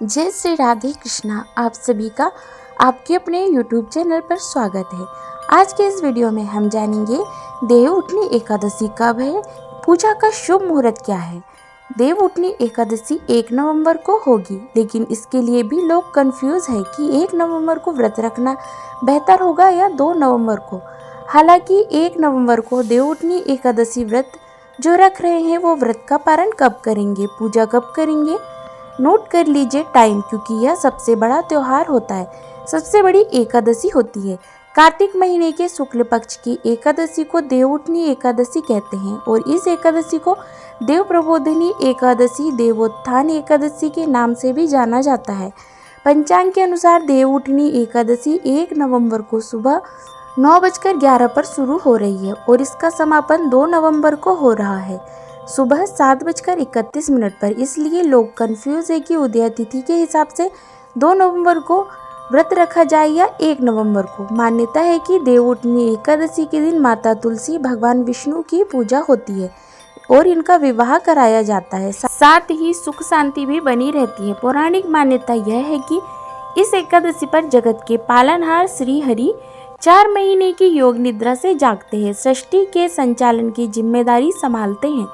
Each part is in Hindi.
जय श्री राधे कृष्णा। आप सभी का आपके अपने YouTube चैनल पर स्वागत है। आज के इस वीडियो में हम जानेंगे देवउठनी एकादशी कब है, पूजा का शुभ मुहूर्त क्या है। देवउठनी एकादशी 1 नवंबर को होगी, लेकिन इसके लिए भी लोग कंफ्यूज है कि 1 नवंबर को व्रत रखना बेहतर होगा या 2 नवंबर को। हालांकि 1 नवंबर को देवउठनी एकादशी व्रत जो रख रहे हैं वो व्रत का पारण कब करेंगे, पूजा कब करेंगे, नोट कर लीजिए टाइम, क्योंकि यह सबसे बड़ा त्योहार होता है, सबसे बड़ी एकादशी होती है। कार्तिक महीने के शुक्ल पक्ष की एकादशी को देवउठनी एकादशी कहते हैं और इस एकादशी को देव प्रबोधिनी एकादशी, देवोत्थान एकादशी के नाम से भी जाना जाता है। पंचांग के अनुसार देवउठनी एकादशी 1 नवंबर को सुबह 9:11 पर शुरू हो रही है और इसका समापन 2 नवंबर को हो रहा है सुबह 7:31 पर। इसलिए लोग कंफ्यूज है कि उदय तिथि के हिसाब से 2 नवंबर को व्रत रखा जाए या 1 नवंबर को। मान्यता है कि देवउठनी एकादशी के दिन माता तुलसी, भगवान विष्णु की पूजा होती है और इनका विवाह कराया जाता है, साथ ही सुख शांति भी बनी रहती है। पौराणिक मान्यता यह है कि इस एकादशी पर जगत के पालनहार श्री हरि 4 महीने की योग निद्रा से जागते हैं, सृष्टि के संचालन की जिम्मेदारी संभालते हैं।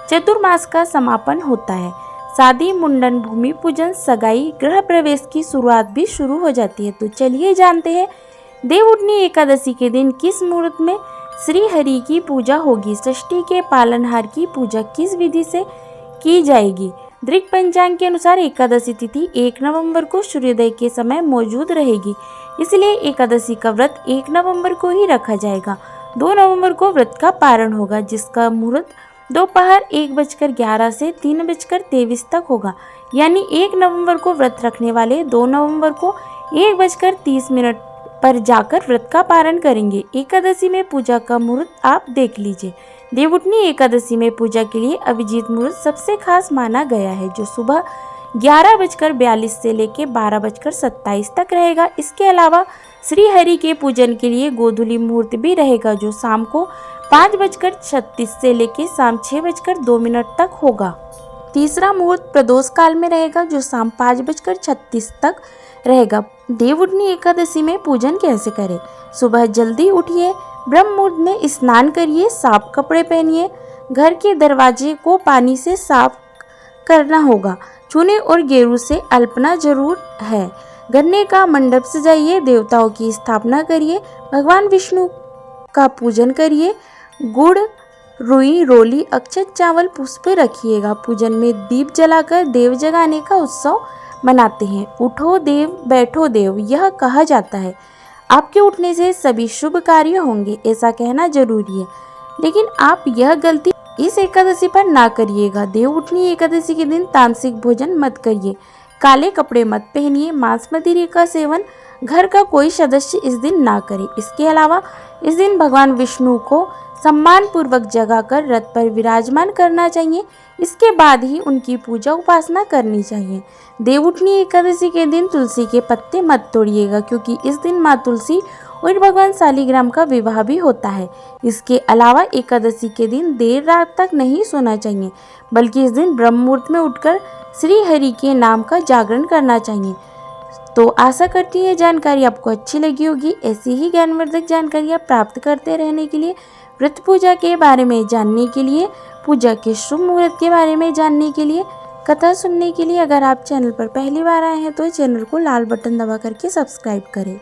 चतुर्मास का समापन होता है, शादी, मुंडन, भूमि पूजन, सगाई, गृह प्रवेश की शुरुआत भी शुरू हो जाती है। तो चलिए जानते हैं देवउठनी एकादशी के दिन किस मुहूर्त में श्री हरि की पूजा होगी, सृष्टि के पालनहार की पूजा किस विधि से की जाएगी। दृक पंचांग के अनुसार एकादशी तिथि 1 नवंबर को सूर्योदय के समय मौजूद रहेगी, इसलिए एकादशी का व्रत 1 नवंबर को ही रखा जाएगा। 2 नवंबर को व्रत का पारण होगा, जिसका मुहूर्त दोपहर 1:11 से 3:23 तक होगा। यानी 1 नवंबर को व्रत रखने वाले 2 नवंबर को 1:30 पर जाकर व्रत का पारण करेंगे। एकादशी में पूजा का मुहूर्त आप देख लीजिए। देवउठनी एकादशी में पूजा के लिए अभिजीत मुहूर्त सबसे खास माना गया है, जो सुबह 11:42 से लेकर 12:27 तक रहेगा। इसके अलावा श्री हरि के पूजन के लिए गोधूली मुहूर्त भी रहेगा, जो शाम को 5:36 से लेकर शाम 6:02 तक होगा। तीसरा मुहूर्त प्रदोष काल में रहेगा, जो शाम 5:36 तक रहेगा। देवउठनी एकादशी में पूजन कैसे करें। सुबह जल्दी उठिए, ब्रह्म मुहूर्त में स्नान करिए, साफ कपड़े पहनिए, घर के दरवाजे को पानी से साफ करना होगा। चूने और गेरू से अल्पना जरूर है। गन्ने का मंडप सजाइए, देवताओं की स्थापना करिए, भगवान विष्णु का पूजन करिए। गुड़, रुई, रोली, अक्षत, चावल, पुष्प रखिएगा। पूजन में दीप जलाकर देव जगाने का उत्सव मनाते हैं। उठो देव, बैठो देव, यह कहा जाता है। आपके उठने से सभी शुभ कार्य होंगे, ऐसा कहना जरूरी है। लेकिन आप यह गलती इस एकादशी पर ना करिएगा। देवउठनी एकादशी के दिन तामसिक भोजन मत करिए, काले कपड़े मत पहनिए, मांस मदिरे का सेवन घर का कोई सदस्य इस दिन ना करे। इसके अलावा इस दिन भगवान विष्णु को सम्मान पूर्वक जगाकर रथ पर विराजमान करना चाहिए। इसके बाद ही उनकी पूजा उपासना करनी चाहिए। देवउठनी एकादशी के दिन तुलसी के पत्ते मत तोड़िएगा, क्योंकि इस दिन माँ तुलसी और भगवान शालिग्राम का विवाह भी होता है। इसके अलावा एकादशी के दिन देर रात तक नहीं सोना चाहिए, बल्कि इस दिन ब्रह्म मुहूर्त में उठकर श्री हरि के नाम का जागरण करना चाहिए। तो आशा करती है जानकारी आपको अच्छी लगी होगी। ऐसी ही ज्ञानवर्धक जानकारियाँ प्राप्त करते रहने के लिए, व्रत पूजा के बारे में जानने के लिए, पूजा के शुभ मुहूर्त के बारे में जानने के लिए, कथा सुनने के लिए, अगर आप चैनल पर पहली बार आए हैं तो चैनल को लाल बटन दबा करके सब्सक्राइब करें।